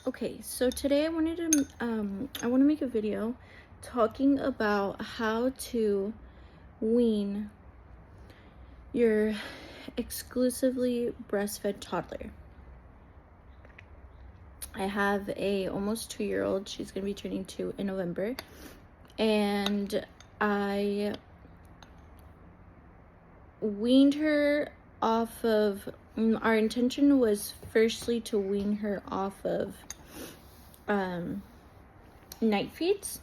Okay, so today I want to make a video talking about how to wean your exclusively breastfed toddler. I have a almost 2-year-old. She's going to be turning 2 in November, and I weaned her off of, our intention was firstly to wean her off of night feeds.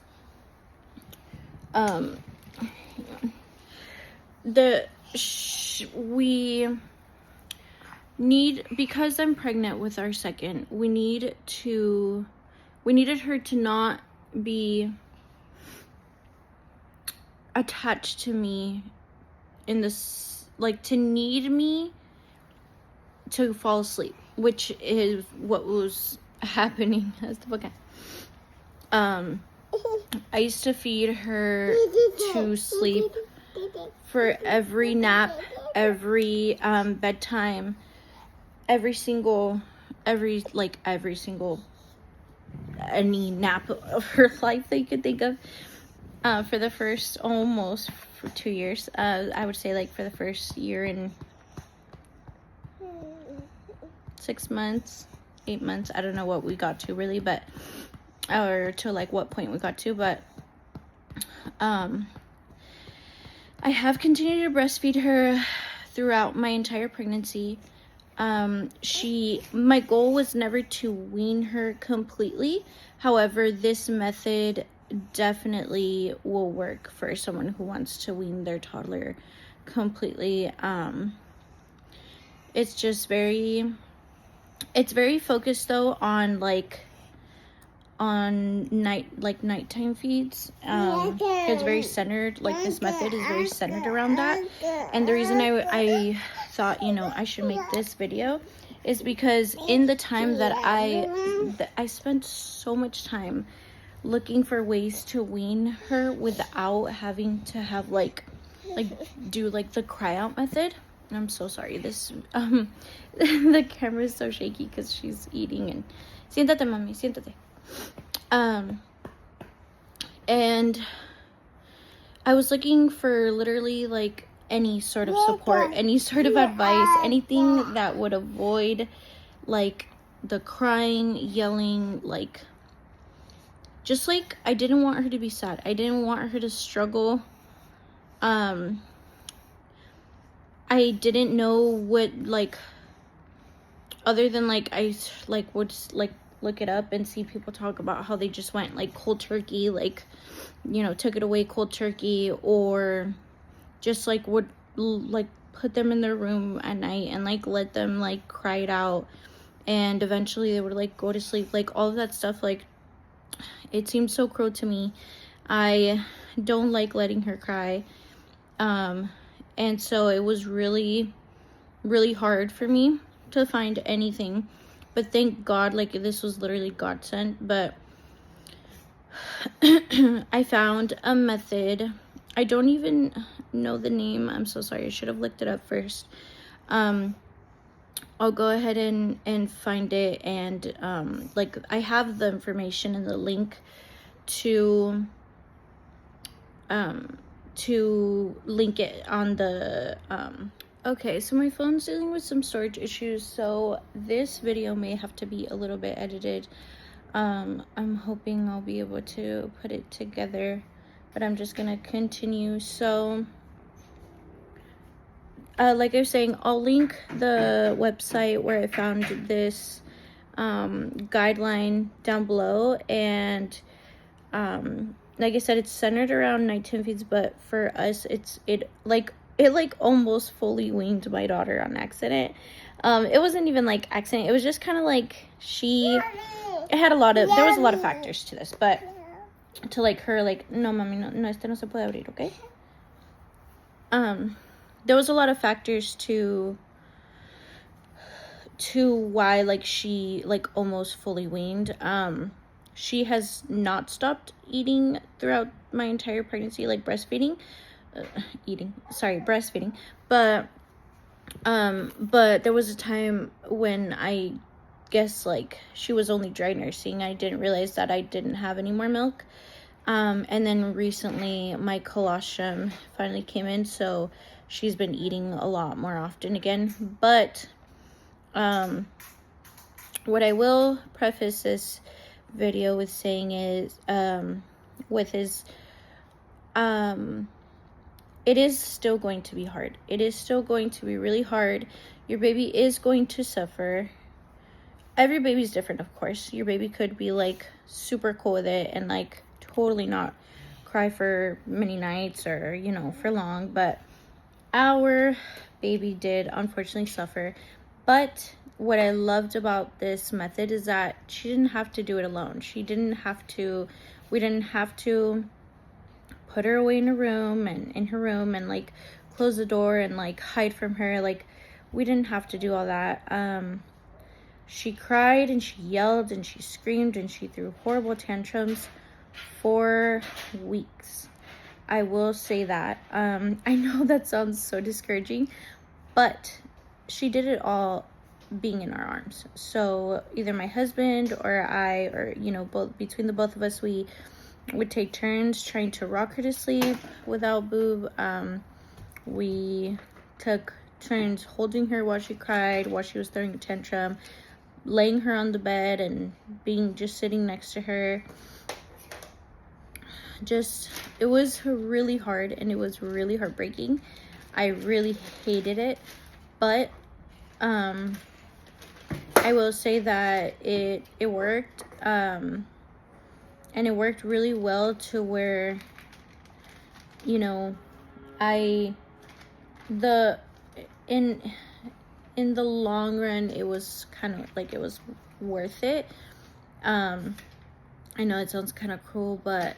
We need, because I'm pregnant with our second, we needed her to not be attached to me in this, like, to need me to fall asleep, which is what was happening as the book. I used to feed her to sleep for every nap, every bedtime, every single any nap of her life that you could think of, for the first almost for 2 years. I would say, like, for the first year and 6 months, 8 months. I don't know what we got to really, but or to like what point we got to, but I have continued to breastfeed her throughout my entire pregnancy. My goal was never to wean her completely. However, this method definitely will work for someone who wants to wean their toddler completely. It's very focused though on nighttime feeds. It's very centered, like, this method is very centered around that. And the reason I thought, I should make this video is because in the time that I spent so much time looking for ways to wean her without having to have do the cry out method. I'm so sorry, this the camera is so shaky because she's eating. And siéntate, mami, siéntate. And I was looking for literally any sort of support, any sort of advice, anything that would avoid the crying, yelling, just I didn't want her to be sad. I didn't want her to struggle. I didn't know what, other than I would look it up and see people talk about how they just went cold turkey, took it away cold turkey, or just would put them in their room at night and let them cry it out, and eventually they would go to sleep. All of that stuff, it seems so cruel to me. I don't like letting her cry, and so it was really, really hard for me to find anything. But thank God, this was literally God sent. But I found a method. I don't even know the name. I'm so sorry. I should have looked it up first. I'll go ahead and find it. And I have the information and the link to link it on the Okay, so my phone's dealing with some storage issues, so this video may have to be a little bit edited. I'm hoping I'll be able to put it together, but I'm just gonna continue. So like I was saying, I'll link the website where I found this guideline down below. And like I said, it's centered around nighttime feeds, but for us, it almost fully weaned my daughter on accident. It wasn't even accident. It was just kind of it had there was a lot of factors to this, but to her, no mami, no, este no se puede abrir, okay? There was a lot of factors to why she almost fully weaned. She has not stopped eating throughout my entire pregnancy, breastfeeding. Breastfeeding, but there was a time when I guess like she was only dry nursing. I didn't realize that I didn't have any more milk. And then recently my colostrum finally came in, so she's been eating a lot more often again. But what I will preface this video with saying is it is still going to be hard. It is still going to be really hard. Your baby is going to suffer. Every baby's different, of course. Your baby could be like super cool with it and like totally not cry for many nights or, you know, for long. But our baby did unfortunately suffer. But what I loved about this method is that she didn't have to do it alone. We didn't have to put her away in her room and like close the door and like hide from her. Like, we didn't have to do all that. She cried and she yelled and she screamed and she threw horrible tantrums for weeks. I will say that. I know that sounds so discouraging, but she did it all being in our arms. So either my husband or I, or, you know, between the both of us, we would take turns trying to rock her to sleep without boob. We took turns holding her while she cried, while she was throwing a tantrum, laying her on the bed and just sitting next to her. It was really hard and it was really heartbreaking. I really hated it, but I will say that it worked, and it worked really well to where, you know, in the long run, it was kind of like, it was worth it. I know it sounds kind of cruel, but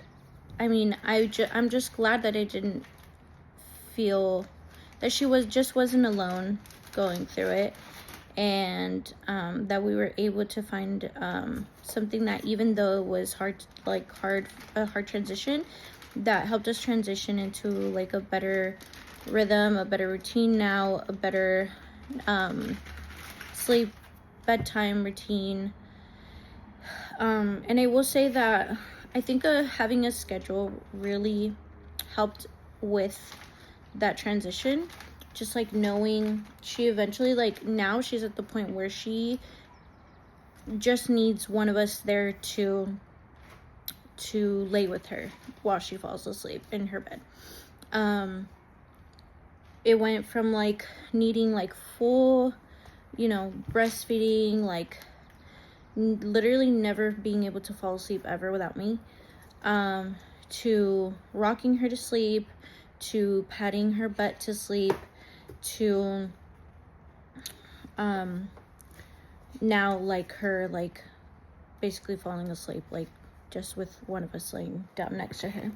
I mean, I'm just glad that I didn't feel that she wasn't alone going through it, and that we were able to find something that, even though it was a hard transition, that helped us transition into like a better rhythm, a better routine now, a better sleep, bedtime routine. And I will say that I think having a schedule really helped with that transition. Just like knowing she eventually, like, now she's at the point where she just needs one of us there to lay with her while she falls asleep in her bed. It went from like needing like full, you know, breastfeeding, like literally never being able to fall asleep ever without me, to rocking her to sleep, to patting her butt to sleep, to now like her like basically falling asleep, like just with one of us laying down next to her.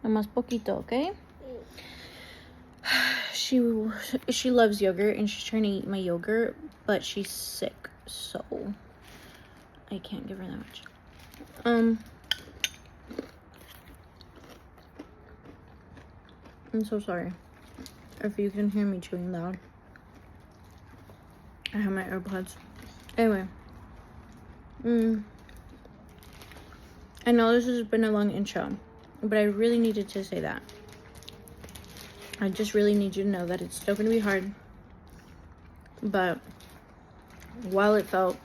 Más poquito, okay? She loves yogurt and she's trying to eat my yogurt, but she's sick, so I can't give her that much. I'm so sorry if you can hear me chewing loud. I have my AirPods. Anyway, I know this has been a long intro, but I really needed to say that. I just really need you to know that it's still going to be hard. But while it felt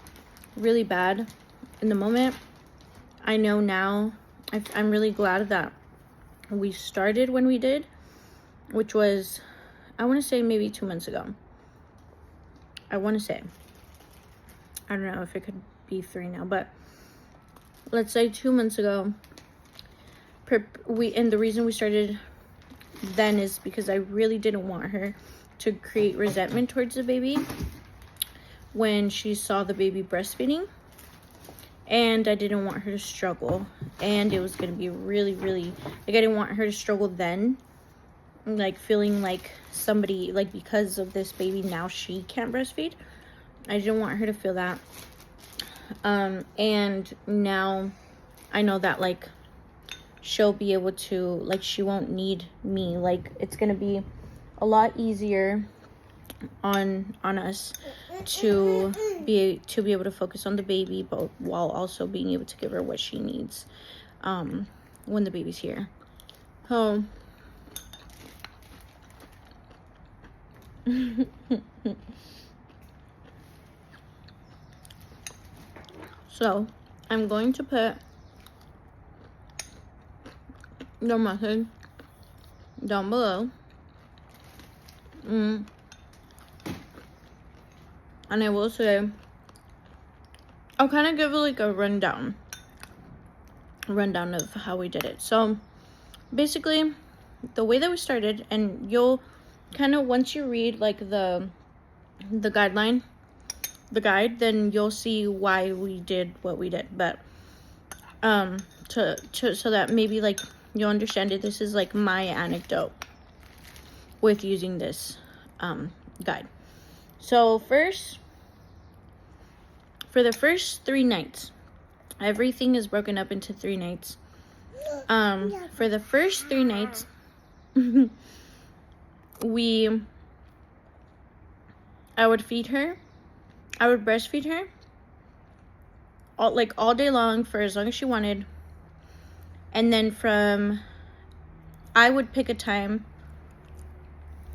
really bad in the moment, I know now, I'm really glad that we started when we did, which was, I want to say maybe 2 months ago. I want to say. I don't know if it could be 3 now, but let's say 2 months ago. And the reason we started then is because I really didn't want her to create resentment towards the baby when she saw the baby breastfeeding, and I didn't want her to struggle, and it was going to be really, really, like, I didn't want her to struggle then, like feeling like somebody, like, because of this baby now she can't breastfeed. I didn't want her to feel that. And now I know that, like, she'll be able to, like, she won't need me. Like, it's gonna be a lot easier on us to be able to focus on the baby, but while also being able to give her what she needs when the baby's here. So so I'm going to put the method down below. And I will say, I'll kind of give like a rundown of how we did it. So basically, the way that we started, and you'll kind of, once you read like the guide, then you'll see why we did what we did. But so that maybe like you'll understand it. This is like my anecdote with using this guide. So first, for the first 3 nights, everything is broken up into 3 nights. For the first 3 nights, I would feed her. I would breastfeed her all day long for as long as she wanted. And then I would pick a time.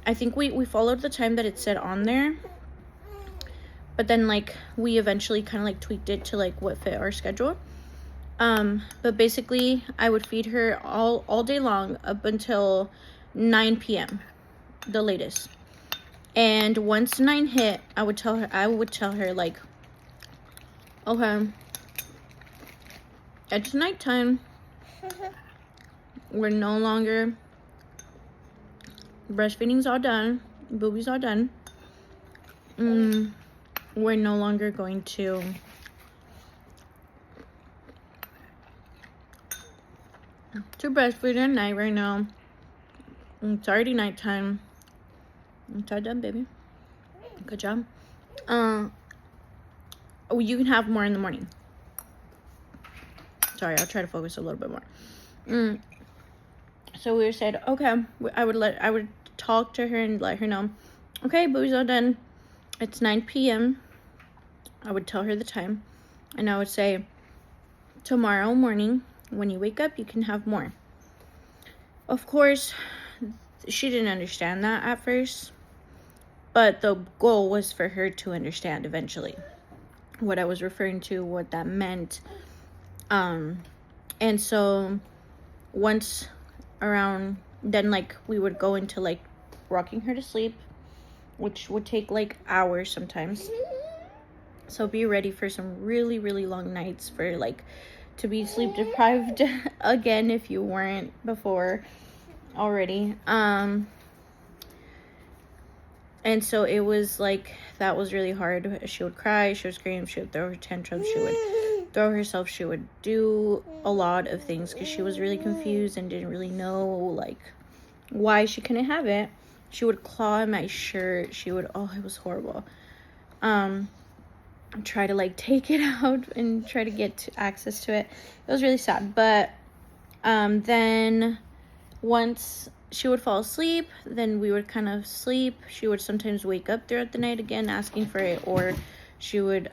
I think we followed the time that it said on there. But then like we eventually kind of like tweaked it to like what fit our schedule. But basically I would feed her all day long up until 9 p.m. the latest. And once 9 hit, I would tell her like, okay, it's nighttime. We're no longer, breastfeeding's all done, booby's all done. We're no longer going to breastfeed at night right now. It's already nighttime. It's all done, baby. Good job. You can have more in the morning. Sorry, I'll try to focus a little bit more. So we said, okay, I would talk to her and let her know, okay, booby's all done. It's 9 p.m. I would tell her the time, and I would say, tomorrow morning when you wake up, you can have more. Of course, she didn't understand that at first, but the goal was for her to understand eventually what I was referring to, what that meant. And so once around then, like, we would go into like rocking her to sleep, which would take like hours sometimes. So be ready for some really, really long nights, for like to be sleep deprived again if you weren't before already. And so it was like, that was really hard. She would cry, she would scream, she would throw her tantrums, she would throw herself, she would do a lot of things because she was really confused and didn't really know like why she couldn't have it. She would claw at my shirt. She would, oh, it was horrible. Try to like take it out and try to get access to it. It was really sad. But then once she would fall asleep, then we would kind of sleep. She would sometimes wake up throughout the night again asking for it, or she would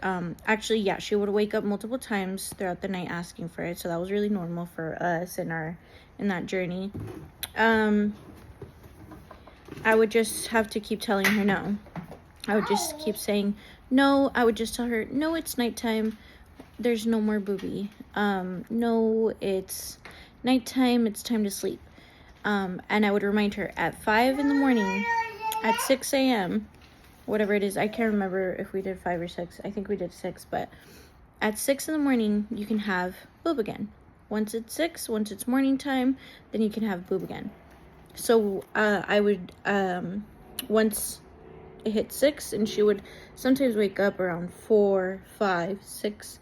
she would wake up multiple times throughout the night asking for it. So that was really normal for us in that journey. I would just have to keep telling her no. I would just keep saying no. I would just tell her, no, it's nighttime. There's no more booby. No, it's nighttime. It's time to sleep. And I would remind her at 5 in the morning, at 6 a.m., whatever it is. I can't remember if we did 5 or 6. I think we did 6, but at 6 in the morning, you can have boob again. Once it's 6, once it's morning time, then you can have boob again. So I would, once it hit 6, and she would sometimes wake up around 4, 5, 6,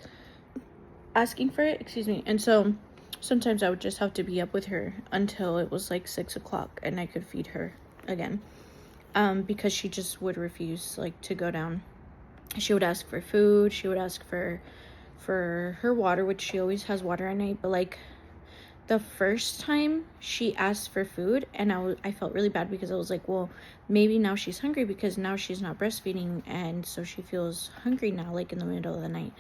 asking for it, and so sometimes I would just have to be up with her until it was like 6 o'clock and I could feed her again, because she just would refuse like to go down. She would ask for food, she would ask for her water, which she always has water at night, but like the first time she asked for food, and I felt really bad because I was like, well, maybe now she's hungry because now she's not breastfeeding, and so she feels hungry now, like in the middle of the night.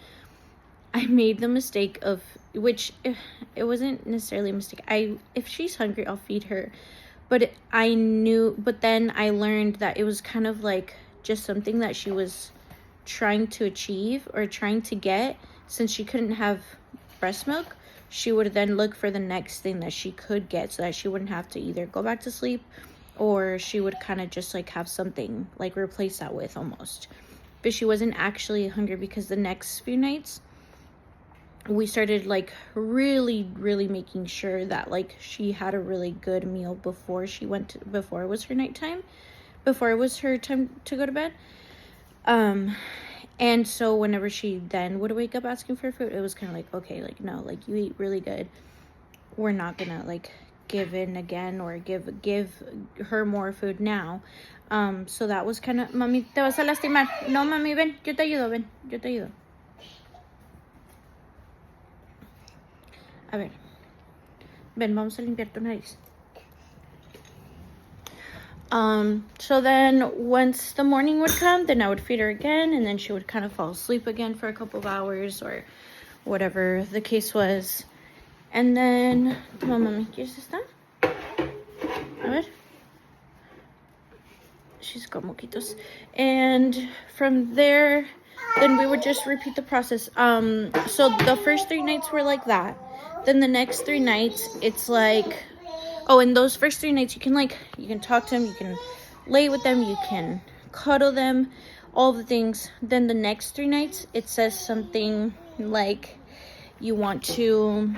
I made the mistake of, which it wasn't necessarily a mistake. If she's hungry, I'll feed her. But but then I learned that it was kind of like just something that she was trying to achieve or trying to get. Since she couldn't have breast milk, she would then look for the next thing that she could get so that she wouldn't have to either go back to sleep, or she would kind of just like have something like replace that with almost. But she wasn't actually hungry, because the next few nights we started like really making sure that like she had a really good meal before before it was her nighttime, before it was her time to go to bed. And so whenever she then would wake up asking for food, it was kind of like, okay, like, no, like, you eat really good, we're not gonna like give in again or give her more food now. So that was kind of, mami, te vas a lastimar. No, mami, ven, yo te ayudo, ven, yo te ayudo. A ver, ven, vamos a limpiar tu nariz. So then once the morning would come, then I would feed her again, and then she would kind of fall asleep again for a couple of hours or whatever the case was. And then, toma, mami, ¿quieres esta? A ver. She's got moquitos. And from there, then we would just repeat the process. So the first 3 nights were like that. Then the next 3 nights, it's like, oh, in those first 3 nights, you can talk to them, you can lay with them, you can cuddle them, all the things. Then the next 3 nights, it says something like you want to,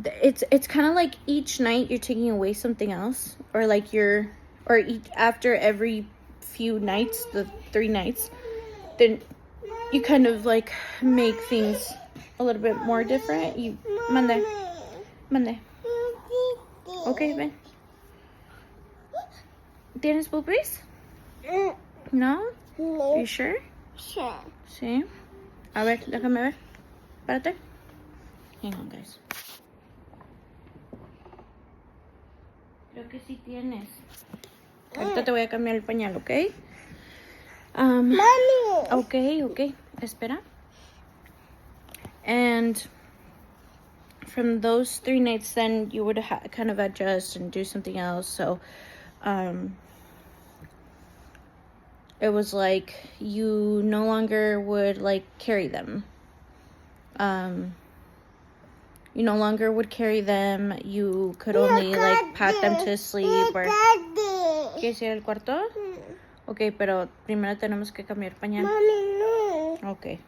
it's kind of like each night you're taking away something else, or like after every few nights, the 3 nights, then you kind of like make things a little bit more different. You mande. Okay, ven. ¿Tienes pupis? No? Are you sure? Sure. Sí. A ver, déjame ver. Párate. Hang on, guys. Creo que sí tienes. Ahorita te voy a cambiar el pañal, ¿ok? Mommy. Okay. Espera. And from those 3 nights, then you would kind of adjust and do something else. So, it was like you no longer would like carry them. You no longer would carry them. You could only like pat them to sleep or. ¿Quieres ir al cuarto? Okay, pero primero tenemos que cambiar pañal. Mommy, no. Okay.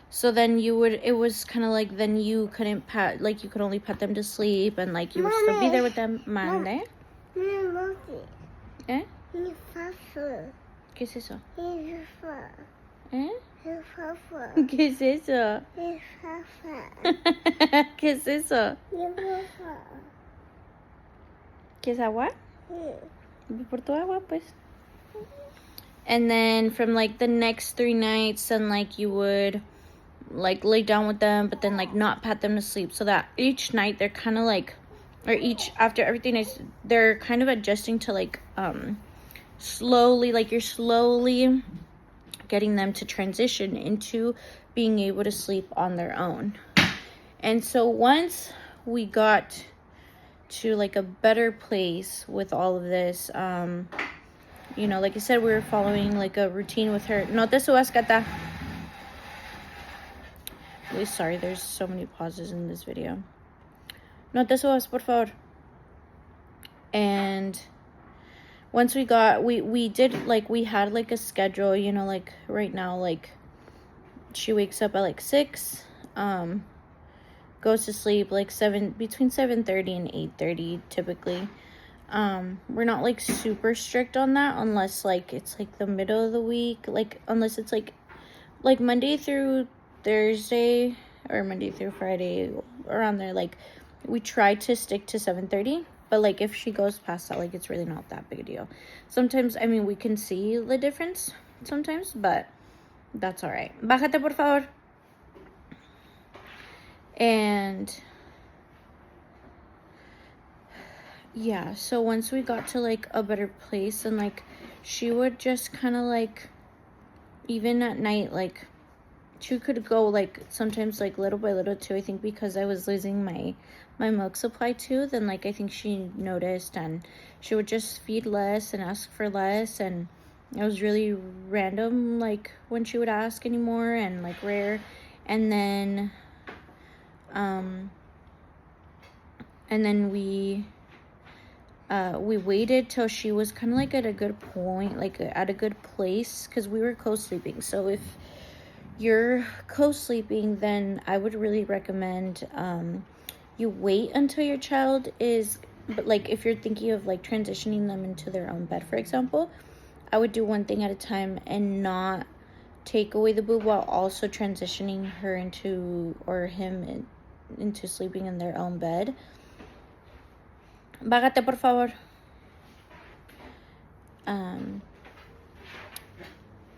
So then it was kind of like, then you couldn't you could only put them to sleep, and like you would still be there with them. Mande. ¿Eh? ¿Qué es eso? ¿Eh? ¿Qué es eso? ¿Qué es eso? ¿Quieres agua? Ve por tu agua, pues. And then from like the next 3 nights, then like you would like lay down with them, but then like not pat them to sleep, so that each night they're kind of like, or after everything is, they're kind of adjusting to like slowly, like you're slowly getting them to transition into being able to sleep on their own. And so once we got to like a better place with all of this, you know, like I said, we were following like a routine with her. No te subas, Cata. Really sorry, there's so many pauses in this video. No te subas, por favor. And once we did, like, we had like a schedule, you know, like right now, like she wakes up at like 6, goes to sleep like between 7:30 and 8:30 typically. We're not like super strict on that, unless like it's like the middle of the week, like unless it's like Monday through Thursday or Monday through Friday, around there, like we try to stick to 7:30. But like if she goes past that, like it's really not that big a deal. Sometimes, I mean, we can see the difference, sometimes, but that's all right. Bájate, por favor. And yeah, so once we got to like a better place, and like she would just kind of like, even at night, like she could go like sometimes like little by little too. I think because I was losing my milk supply too, then like I think she noticed, and she would just feed less and ask for less, and it was really random like when she would ask anymore, and like rare. And then we waited till she was kind of like at a good point, like at a good place, because we were co-sleeping. So if you're co-sleeping, then I would really recommend you wait until your child is, but like if you're thinking of like transitioning them into their own bed, for example, I would do one thing at a time and not take away the boob while also transitioning her into, or him into sleeping in their own bed. Bájate, por favor.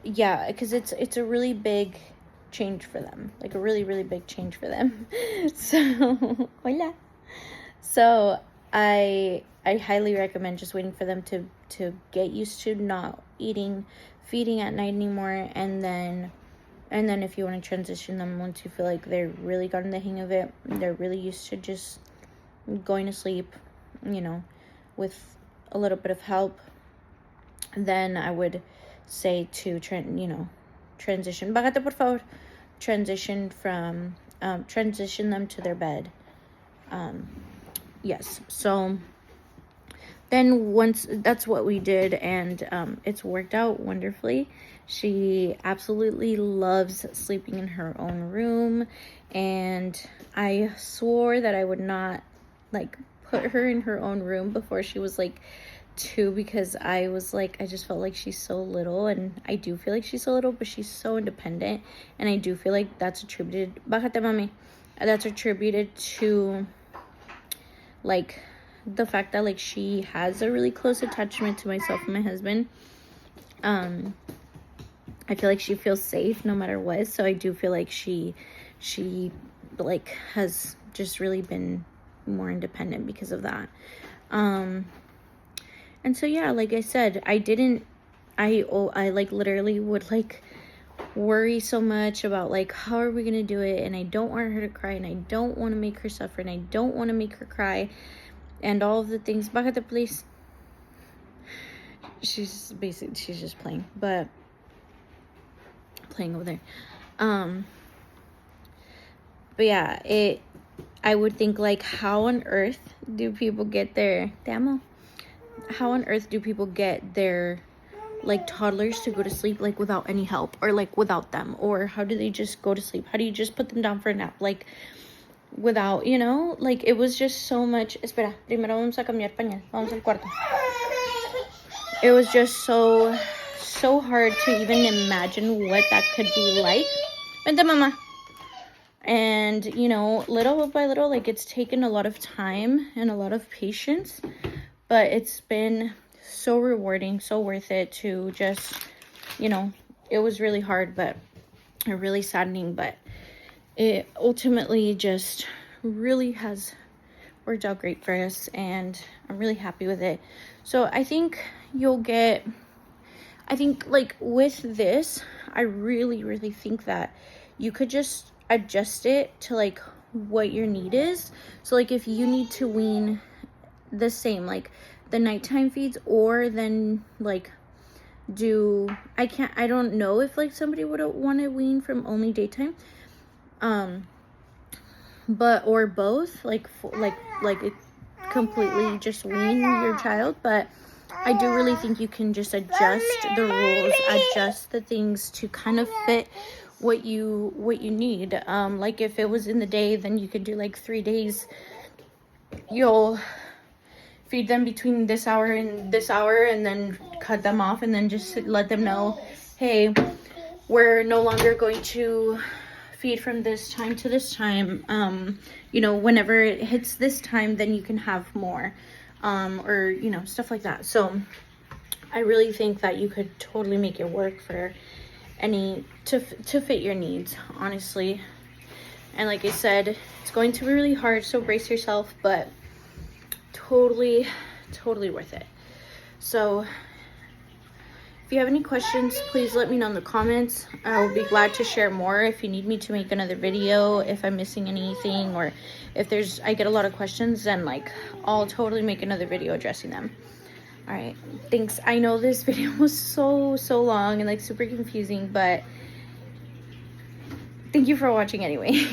Yeah, because it's a really big change for them, like a really, really big change for them. So, hola. So I highly recommend just waiting for them to get used to not feeding at night anymore, and then if you want to transition them, once you feel like they're really gotten the hang of it, they're really used to just going to sleep, you know, with a little bit of help, then I would say to transition. Bájate, por favor. Transition them to their bed. Yes. So then once that's what we did, and it's worked out wonderfully. She absolutely loves sleeping in her own room, and I swore that I would not like put her in her own room before she was like 2, because I was like, I just felt like she's so little, and I do feel like she's so little, but she's so independent, and I do feel like that's attributed, bájate mami, that's attributed to like the fact that like she has a really close attachment to myself and my husband. I feel like she feels safe no matter what, so I do feel like she like has just really been more independent because of that. And so yeah, like I said, I like literally would like worry so much about like how are we gonna do it, and I don't want her to cry, and I don't want to make her suffer, and I don't want to make her cry, and all of the things. Bájate, please. She's just playing over there. But yeah, I would think like, how on earth do people get their like toddlers to go to sleep like without any help, or like without them, or how do they just go to sleep? How do you just put them down for a nap like without, like it was just so much. Espera, primero vamos a cambiar pañal, vamos al cuarto. It was just so hard to even imagine what that could be like. Vente, mama. And little by little, like it's taken a lot of time and a lot of patience, but it's been so rewarding, so worth it to just, it was really hard, but really saddening, but it ultimately just really has worked out great for us, and I'm really happy with it. So I think like with this, I really, really think that you could just adjust it to like what your need is. So like if you need to wean the same, like the nighttime feeds, or then like I don't know if like somebody would want to wean from only daytime, but or both, like completely just wean your child. But I do really think you can just adjust the rules, adjust the things to kind of fit what you need. Like if it was in the day, then you could do like 3 days. You'll feed them between this hour and this hour, and then cut them off, and then just let them know, hey, we're no longer going to feed from this time to this time. Whenever it hits this time, then you can have more, or stuff like that. So I really think that you could totally make it work for to fit your needs, honestly. And like I said, it's going to be really hard, so brace yourself, but totally worth it. So if you have any questions, please let me know in the comments. I will be glad to share more. If you need me to make another video, if I'm missing anything, or if I get a lot of questions, then like I'll totally make another video addressing them. All right, thanks. I know this video was so long and like super confusing, but thank you for watching anyway.